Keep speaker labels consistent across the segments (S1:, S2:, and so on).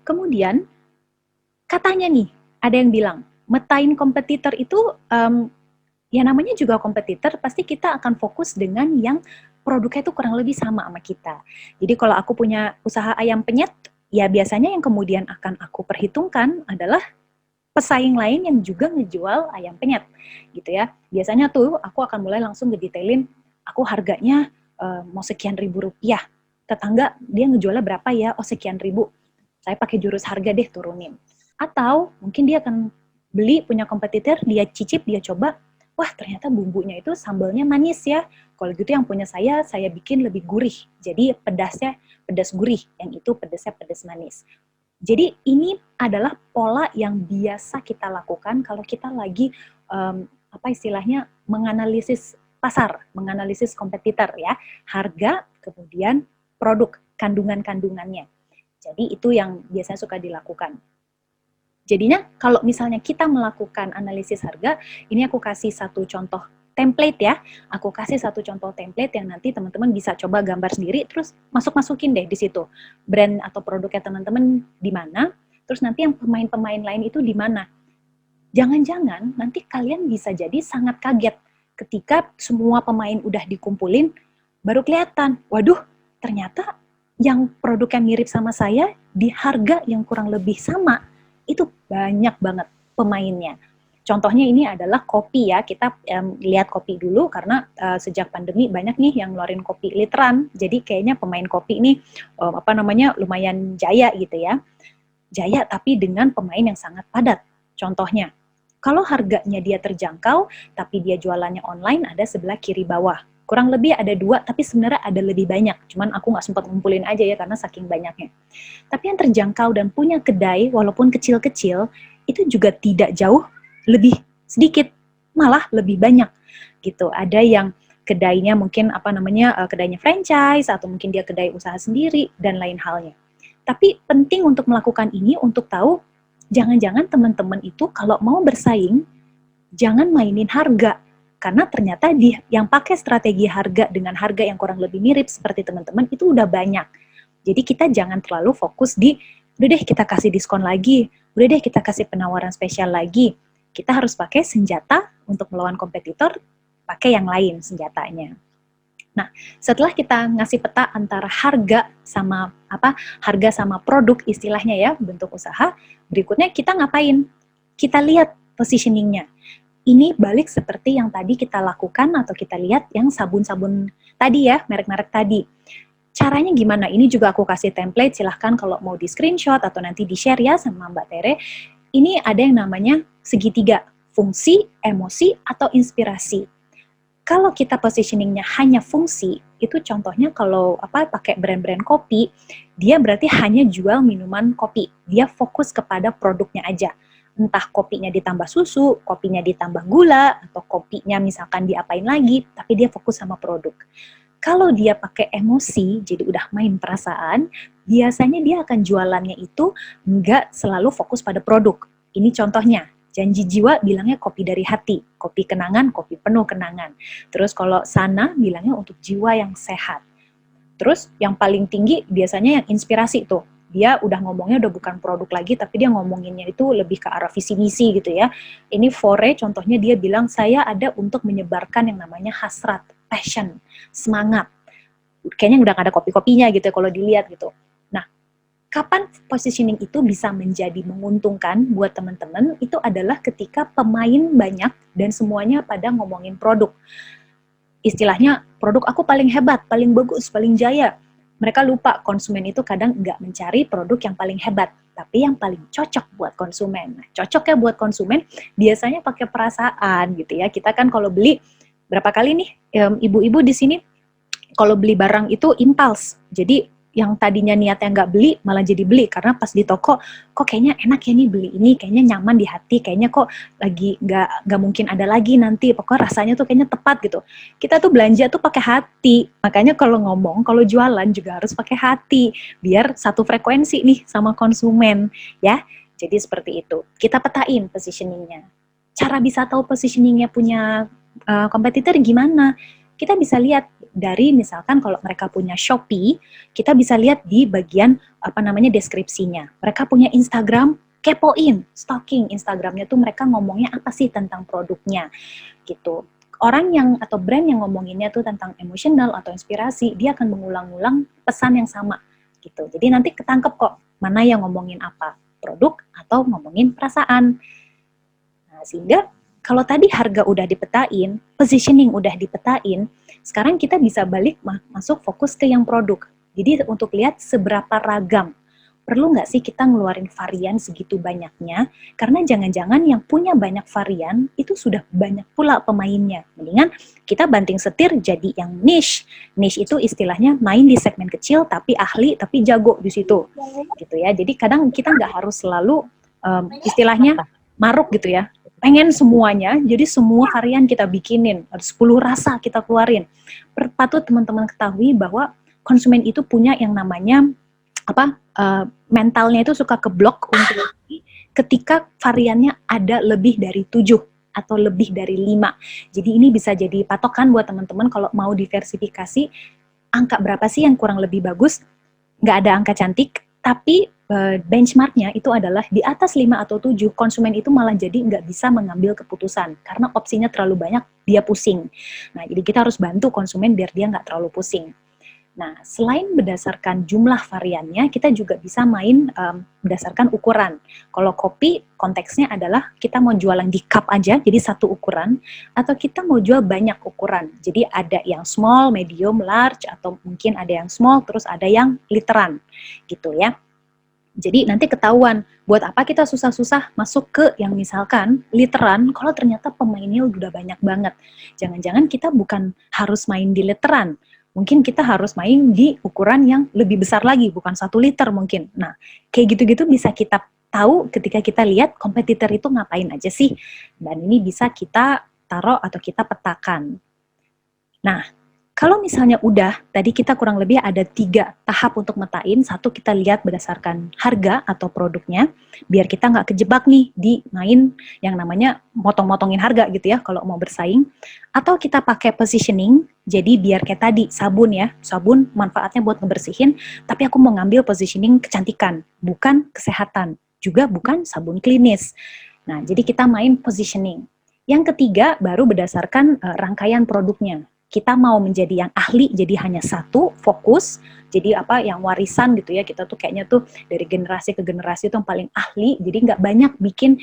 S1: Kemudian katanya nih, ada yang bilang, metain kompetitor itu, ya namanya juga kompetitor, pasti kita akan fokus dengan yang produknya itu kurang lebih sama kita. Jadi kalau aku punya usaha ayam penyet, ya biasanya yang kemudian akan aku perhitungkan adalah pesaing lain yang juga ngejual ayam penyet, gitu ya. Biasanya tuh aku akan mulai langsung ngedetailin, aku harganya mau sekian ribu rupiah. Tetangga dia ngejualnya berapa ya? Oh sekian ribu. Saya pakai jurus harga deh turunin. Atau mungkin dia akan beli punya kompetitor, dia cicip, dia coba, wah ternyata bumbunya itu sambalnya manis ya. Kalau gitu yang punya saya bikin lebih gurih. Jadi pedasnya pedas gurih, yang itu pedasnya pedas manis. Jadi ini adalah pola yang biasa kita lakukan kalau kita lagi apa istilahnya menganalisis pasar, menganalisis kompetitor ya, harga, kemudian produk, kandungan-kandungannya. Jadi itu yang biasanya suka dilakukan. Jadinya kalau misalnya kita melakukan analisis harga, ini aku kasih satu contoh template ya. Aku kasih satu contoh template yang nanti teman-teman bisa coba gambar sendiri, terus masukin deh di situ. Brand atau produknya teman-teman di mana, terus nanti yang pemain-pemain lain itu di mana. Jangan-jangan nanti kalian bisa jadi sangat kaget ketika semua pemain udah dikumpulin, baru kelihatan, waduh ternyata yang produknya mirip sama saya di harga yang kurang lebih sama, itu banyak banget pemainnya. Contohnya ini adalah kopi ya, kita lihat kopi dulu karena sejak pandemi banyak nih yang ngeluarin kopi literan, jadi kayaknya pemain kopi ini lumayan jaya gitu ya. Jaya tapi dengan pemain yang sangat padat. Contohnya, kalau harganya dia terjangkau, tapi dia jualannya online, ada sebelah kiri bawah. Kurang lebih ada 2, tapi sebenarnya ada lebih banyak. Cuman aku nggak sempat ngumpulin aja ya, karena saking banyaknya. Tapi yang terjangkau dan punya kedai, walaupun kecil-kecil, itu juga tidak jauh lebih sedikit, malah lebih banyak. Gitu. Ada yang kedainya mungkin kedainya franchise, atau mungkin dia kedai usaha sendiri, dan lain halnya. Tapi penting untuk melakukan ini untuk tahu, jangan-jangan teman-teman itu kalau mau bersaing, jangan mainin harga. Karena ternyata yang pakai strategi harga dengan harga yang kurang lebih mirip seperti teman-teman itu udah banyak. Jadi kita jangan terlalu fokus di, udah deh kita kasih diskon lagi, udah deh kita kasih penawaran spesial lagi. Kita harus pakai senjata untuk melawan kompetitor, pakai yang lain senjatanya. Nah, setelah kita ngasih peta antara harga sama produk istilahnya ya, bentuk usaha, berikutnya kita ngapain? Kita lihat positioningnya. Ini balik seperti yang tadi kita lakukan atau kita lihat yang sabun-sabun tadi ya, merek-merek tadi. Caranya gimana? Ini juga aku kasih template, silahkan kalau mau di screenshot atau nanti di share ya sama Mbak Tere. Ini ada yang namanya segitiga, fungsi, emosi, atau inspirasi. Kalau kita positioningnya hanya fungsi, itu contohnya kalau pakai brand-brand kopi, dia berarti hanya jual minuman kopi. Dia fokus kepada produknya aja. Entah kopinya ditambah susu, kopinya ditambah gula, atau kopinya misalkan diapain lagi, tapi dia fokus sama produk. Kalau dia pakai emosi, jadi udah main perasaan, biasanya dia akan jualannya itu nggak selalu fokus pada produk. Ini contohnya, Janji Jiwa bilangnya kopi dari hati, kopi kenangan, kopi penuh kenangan. Terus kalau Sana bilangnya untuk jiwa yang sehat. Terus yang paling tinggi biasanya yang inspirasi tuh. Dia udah ngomongnya udah bukan produk lagi, tapi dia ngomonginnya itu lebih ke arah visi misi gitu ya. Ini Fore contohnya dia bilang, saya ada untuk menyebarkan yang namanya hasrat, passion, semangat. Kayaknya udah gak ada kopi-kopinya gitu ya kalau dilihat gitu. Nah, kapan positioning itu bisa menjadi menguntungkan buat teman-teman, itu adalah ketika pemain banyak dan semuanya pada ngomongin produk. Istilahnya, produk aku paling hebat, paling bagus, paling jaya. Mereka lupa konsumen itu kadang nggak mencari produk yang paling hebat, tapi yang paling cocok buat konsumen. Nah, cocoknya buat konsumen biasanya pakai perasaan gitu ya. Kita kan kalau beli, berapa kali nih ibu-ibu di sini kalau beli barang itu impulse. Jadi yang tadinya niatnya nggak beli, malah jadi beli. Karena pas di toko, kok kayaknya enak ya nih beli ini, kayaknya nyaman di hati, kayaknya kok lagi nggak mungkin ada lagi nanti, pokoknya rasanya tuh kayaknya tepat gitu. Kita tuh belanja tuh pakai hati. Makanya kalau ngomong, kalau jualan juga harus pakai hati. Biar satu frekuensi nih sama konsumen, ya. Jadi seperti itu. Kita petain positioningnya. Cara bisa tahu positioningnya punya kompetitor gimana? Kita bisa lihat dari misalkan kalau mereka punya Shopee, kita bisa lihat di bagian apa namanya deskripsinya. Mereka punya Instagram, kepoin, stalking Instagramnya tuh mereka ngomongnya apa sih tentang produknya gitu. Orang yang atau brand yang ngomonginnya tuh tentang emosional atau inspirasi, dia akan mengulang-ulang pesan yang sama gitu. Jadi nanti ketangkep kok mana yang ngomongin apa, produk atau ngomongin perasaan. Nah, sehingga kalau tadi harga udah dipetain, positioning udah dipetain, sekarang kita bisa balik masuk fokus ke yang produk. Jadi untuk lihat seberapa ragam. Perlu nggak sih kita ngeluarin varian segitu banyaknya? Karena jangan-jangan yang punya banyak varian itu sudah banyak pula pemainnya. Mendingan kita banting setir jadi yang niche. Niche itu istilahnya main di segmen kecil tapi ahli tapi jago di situ. Gitu ya. Jadi kadang kita nggak harus selalu istilahnya maruk gitu ya. Pengen semuanya, jadi semua varian kita bikinin, ada 10 rasa kita keluarin. Patut teman-teman ketahui bahwa konsumen itu punya yang namanya mentalnya itu suka keblok untuk ketika variannya ada lebih dari 7 atau lebih dari 5. Jadi ini bisa jadi patokan buat teman-teman kalau mau diversifikasi, angka berapa sih yang kurang lebih bagus. Nggak ada angka cantik, tapi benchmarknya itu adalah di atas 5 atau 7, konsumen itu malah jadi nggak bisa mengambil keputusan, karena opsinya terlalu banyak, dia pusing. Nah, jadi kita harus bantu konsumen biar dia nggak terlalu pusing. Nah, selain berdasarkan jumlah variannya, kita juga bisa main berdasarkan ukuran. Kalau kopi, konteksnya adalah kita mau jualan di cup aja, jadi satu ukuran, atau kita mau jual banyak ukuran. Jadi ada yang small, medium, large, atau mungkin ada yang small, terus ada yang literan, gitu ya. Jadi nanti ketahuan, buat apa kita susah-susah masuk ke yang misalkan literan, kalau ternyata pemainnya udah banyak banget. Jangan-jangan kita bukan harus main di literan, mungkin kita harus main di ukuran yang lebih besar lagi, bukan 1 liter mungkin. Nah, kayak gitu-gitu bisa kita tahu ketika kita lihat kompetitor itu ngapain aja sih. Dan ini bisa kita taruh atau kita petakan. Nah, kalau misalnya udah, tadi kita kurang lebih ada 3 tahap untuk metain. 1, kita lihat berdasarkan harga atau produknya, biar kita nggak kejebak nih di main yang namanya motong-motongin harga gitu ya, kalau mau bersaing. Atau kita pakai positioning, jadi biar kayak tadi, sabun ya, sabun manfaatnya buat ngebersihin, tapi aku mau ngambil positioning kecantikan, bukan kesehatan, juga bukan sabun klinis. Nah, jadi kita main positioning. Yang ketiga, baru berdasarkan rangkaian produknya. Kita mau menjadi yang ahli, jadi hanya 1, fokus, jadi yang warisan gitu ya, kita tuh kayaknya tuh dari generasi ke generasi tuh yang paling ahli, jadi nggak banyak bikin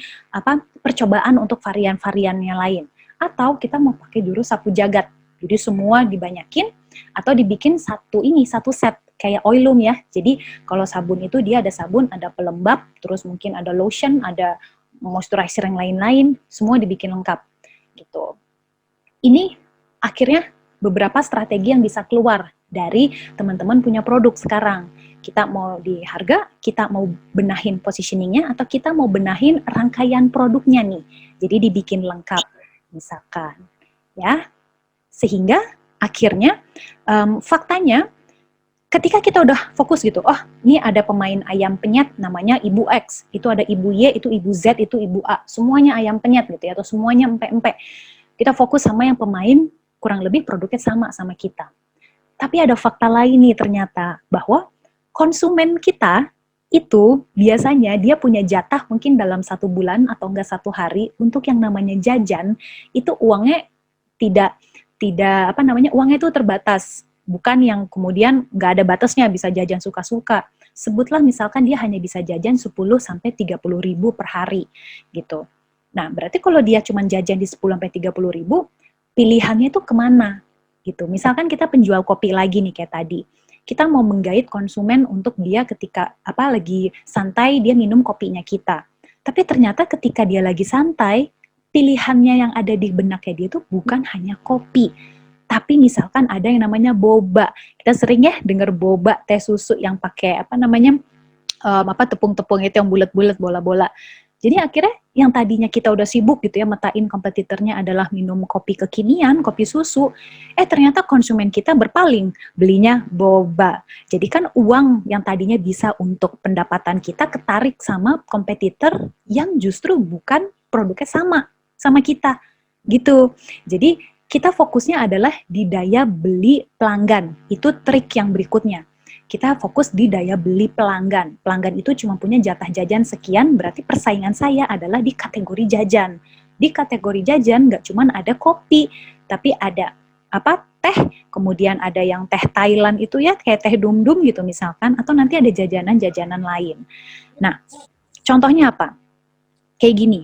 S1: percobaan untuk varian-varian yang lain. Atau kita mau pakai jurus sapu jagat, jadi semua dibanyakin, atau dibikin satu set, kayak Oilum ya, jadi kalau sabun itu dia ada sabun, ada pelembab, terus mungkin ada lotion, ada moisturizer yang lain-lain, semua dibikin lengkap, gitu. Ini akhirnya beberapa strategi yang bisa keluar dari teman-teman punya produk sekarang. Kita mau di harga, kita mau benahin positioningnya, atau kita mau benahin rangkaian produknya nih. Jadi dibikin lengkap, misalkan. Ya, sehingga akhirnya faktanya ketika kita udah fokus gitu, oh ini ada pemain ayam penyet namanya Ibu X, itu ada Ibu Y, itu Ibu Z, itu Ibu A, semuanya ayam penyet gitu ya, atau semuanya empek-empek. Kita fokus sama yang pemain kurang lebih produknya sama kita. Tapi ada fakta lain nih ternyata, bahwa konsumen kita itu biasanya dia punya jatah mungkin dalam 1 bulan atau enggak 1 hari untuk yang namanya jajan, itu uangnya tidak uangnya itu terbatas. Bukan yang kemudian nggak ada batasnya, bisa jajan suka-suka. Sebutlah misalkan dia hanya bisa jajan 10-30 ribu per hari gitu. Nah, berarti kalau dia cuma jajan di 10-30 ribu, pilihannya itu kemana gitu. Misalkan kita penjual kopi lagi nih kayak tadi, kita mau menggait konsumen untuk dia ketika lagi santai dia minum kopinya kita. Tapi ternyata ketika dia lagi santai, pilihannya yang ada di benaknya dia itu bukan hanya kopi, tapi misalkan ada yang namanya boba. Kita sering ya dengar boba teh susu yang pakai tepung-tepung itu yang bulat-bulat bola-bola. Jadi akhirnya yang tadinya kita udah sibuk gitu ya metain kompetitornya adalah minum kopi kekinian, kopi susu, ternyata konsumen kita berpaling belinya boba. Jadi kan uang yang tadinya bisa untuk pendapatan kita ketarik sama kompetitor yang justru bukan produknya sama kita gitu. Jadi kita fokusnya adalah di daya beli pelanggan. Itu trik yang berikutnya. kita fokus di daya beli pelanggan. Pelanggan itu cuma punya jatah jajan sekian, berarti persaingan saya adalah di kategori jajan. Di kategori jajan nggak cuma ada kopi, tapi ada teh, kemudian ada yang teh Thailand itu ya, kayak teh dum-dum gitu misalkan, atau nanti ada jajanan-jajanan lain. Nah, contohnya apa? Kayak gini,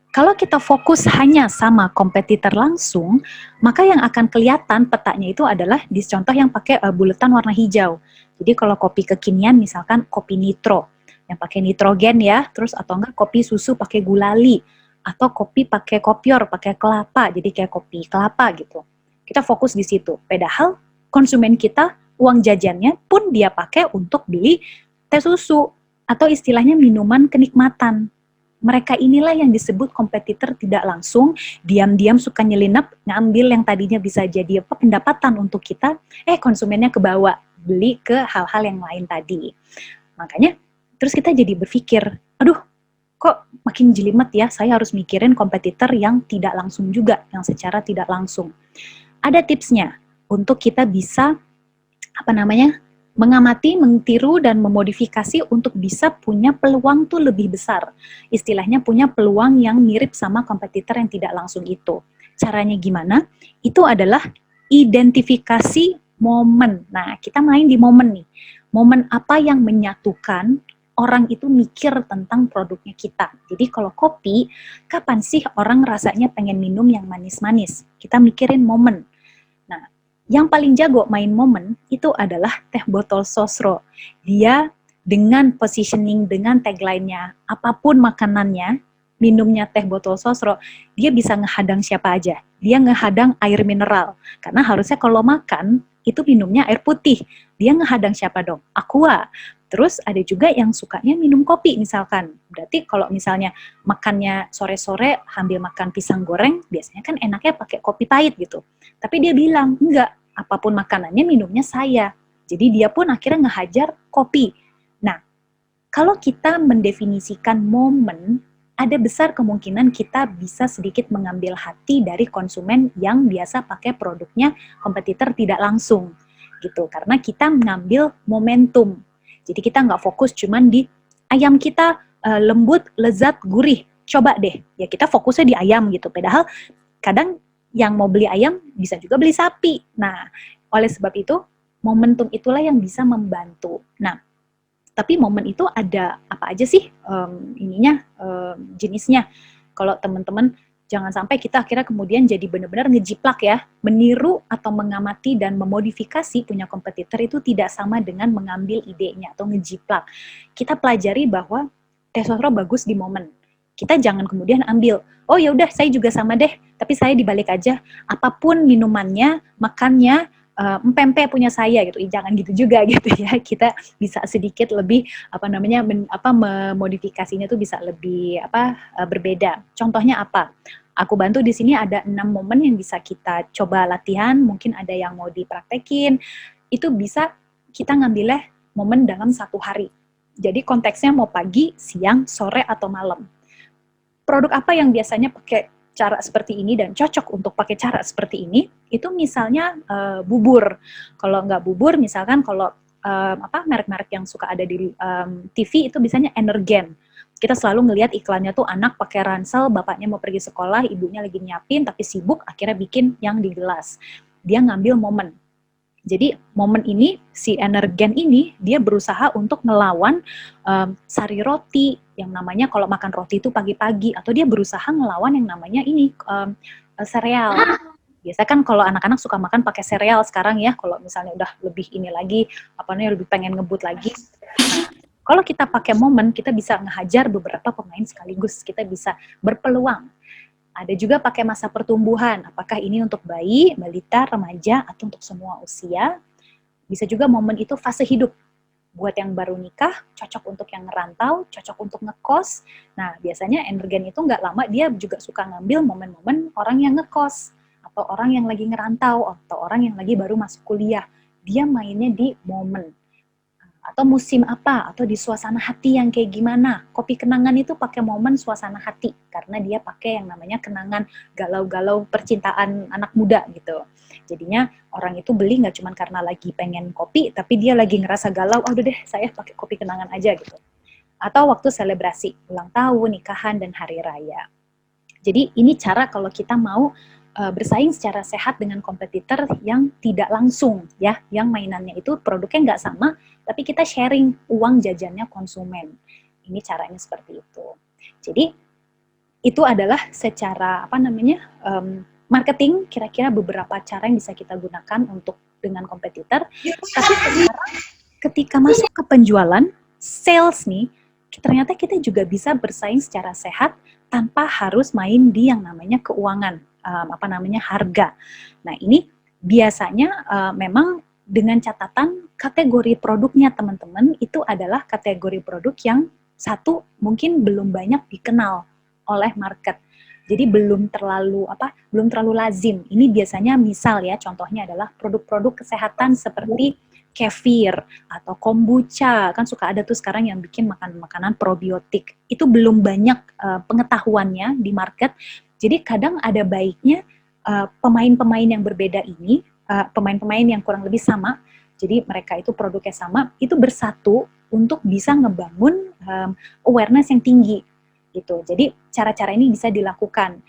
S1: kalau kita fokus hanya sama kompetitor langsung, maka yang akan kelihatan petanya itu adalah di contoh yang pakai buletan warna hijau. Jadi kalau kopi kekinian misalkan kopi nitro, yang pakai nitrogen ya, terus atau enggak kopi susu pakai gulali, atau kopi pakai kopior, pakai kelapa, jadi kayak kopi kelapa gitu. Kita fokus di situ. Padahal konsumen kita uang jajannya pun dia pakai untuk beli teh susu atau istilahnya minuman kenikmatan. Mereka inilah yang disebut kompetitor tidak langsung, diam-diam suka nyelinap, ngambil yang tadinya bisa jadi pendapatan untuk kita, konsumennya kebawa, beli ke hal-hal yang lain tadi. Makanya, terus kita jadi berpikir, aduh, kok makin jelimet ya, saya harus mikirin kompetitor yang tidak langsung juga, yang secara tidak langsung. Ada tipsnya untuk kita bisa mengamati, mengtiru, dan memodifikasi untuk bisa punya peluang tuh lebih besar. Istilahnya punya peluang yang mirip sama kompetitor yang tidak langsung itu. Caranya gimana? Itu adalah identifikasi momen. Nah, kita main di momen nih. Momen apa yang menyatukan orang itu mikir tentang produknya kita. Jadi kalau kopi, kapan sih orang rasanya pengen minum yang manis-manis? Kita mikirin momen. Nah, yang paling jago main momen itu adalah teh botol sosro. Dia dengan positioning, dengan tagline-nya, apapun makanannya, minumnya teh botol sosro, dia bisa ngehadang siapa aja. Dia ngehadang air mineral. Karena harusnya kalau makan, itu minumnya air putih. Dia ngehadang siapa dong? Aqua. Terus ada juga yang sukanya minum kopi misalkan. Berarti kalau misalnya makannya sore-sore sambil makan pisang goreng, biasanya kan enaknya pakai kopi pahit gitu. Tapi dia bilang, enggak, apapun makanannya minumnya saya. Jadi dia pun akhirnya ngehajar kopi. Nah, kalau kita mendefinisikan momen, ada besar kemungkinan kita bisa sedikit mengambil hati dari konsumen yang biasa pakai produknya kompetitor tidak langsung. Gitu, karena kita mengambil momentum. Jadi kita nggak fokus cuman di ayam kita lembut, lezat, gurih. Coba deh, ya kita fokusnya di ayam gitu. Padahal kadang yang mau beli ayam bisa juga beli sapi. Nah, oleh sebab itu, momentum itulah yang bisa membantu. Nah, tapi momen itu ada apa aja sih jenisnya. Kalau teman-teman jangan sampai kita akhirnya kemudian jadi benar-benar ngejiplak ya, meniru atau mengamati dan memodifikasi punya kompetitor itu tidak sama dengan mengambil idenya atau ngejiplak. Kita pelajari bahwa teh sosro bagus di momen. Kita jangan kemudian ambil, oh ya udah saya juga sama deh, tapi saya dibalik aja, apapun minumannya, makannya, empempe punya saya gitu, jangan gitu juga gitu ya. Kita bisa sedikit lebih memodifikasinya tuh bisa lebih berbeda. Contohnya apa? Aku bantu di sini ada 6 momen yang bisa kita coba latihan, mungkin ada yang mau dipraktekin. Itu bisa kita ngambilnya momen dalam satu hari. Jadi konteksnya mau pagi, siang, sore atau malam. Produk apa yang biasanya pakai cara seperti ini dan cocok untuk pakai cara seperti ini, itu misalnya bubur. Kalau nggak bubur, misalkan kalau merek-merek yang suka ada di TV itu biasanya Energen. Kita selalu ngelihat iklannya tuh anak pakai ransel, bapaknya mau pergi sekolah, ibunya lagi nyiapin tapi sibuk, akhirnya bikin yang di gelas. Dia ngambil momen. Jadi momen ini, si Energen ini, dia berusaha untuk ngelawan sari roti, yang namanya kalau makan roti itu pagi-pagi, atau dia berusaha ngelawan yang namanya ini, sereal. Biasa kan kalau anak-anak suka makan pakai sereal sekarang ya, kalau misalnya udah lebih ini lagi, lebih pengen ngebut lagi. Nah, kalau kita pakai momen, kita bisa ngehajar beberapa pemain sekaligus, kita bisa berpeluang. Ada juga pakai masa pertumbuhan, apakah ini untuk bayi, balita, remaja, atau untuk semua usia. Bisa juga momen itu fase hidup. Buat yang baru nikah, cocok untuk yang ngerantau, cocok untuk ngekos. Nah, biasanya Energen itu nggak lama, dia juga suka ngambil momen-momen orang yang ngekos, atau orang yang lagi ngerantau, atau orang yang lagi baru masuk kuliah. Dia mainnya di momen. atau musim apa, atau di suasana hati yang kayak gimana. Kopi kenangan itu pakai momen suasana hati, karena dia pakai yang namanya kenangan galau-galau percintaan anak muda gitu. Jadinya orang itu beli nggak cuma karena lagi pengen kopi, tapi dia lagi ngerasa galau, oh udah deh saya pakai kopi kenangan aja gitu. Atau waktu selebrasi, ulang tahun, nikahan, dan hari raya. Jadi ini cara kalau kita mau bersaing secara sehat dengan kompetitor yang tidak langsung ya, yang mainannya itu produknya nggak sama, tapi kita sharing uang jajannya konsumen. Ini caranya seperti itu. Jadi itu adalah secara apa namanya marketing, kira-kira beberapa cara yang bisa kita gunakan untuk dengan kompetitor. Tapi sekarang ketika masuk ke penjualan, sales nih, ternyata kita juga bisa bersaing secara sehat tanpa harus main di yang namanya keuangan, apa namanya harga. Nah ini biasanya memang dengan catatan kategori produknya teman-teman itu adalah kategori produk yang satu mungkin belum banyak dikenal oleh market. Jadi belum terlalu lazim. Ini biasanya misal ya contohnya adalah produk-produk kesehatan seperti kefir atau kombucha, kan suka ada tuh sekarang yang bikin makanan probiotik. Itu belum banyak pengetahuannya di market. Jadi kadang ada baiknya pemain-pemain yang berbeda ini, pemain-pemain yang kurang lebih sama, jadi mereka itu produknya sama, itu bersatu untuk bisa ngebangun awareness yang tinggi gitu. Jadi cara-cara ini bisa dilakukan.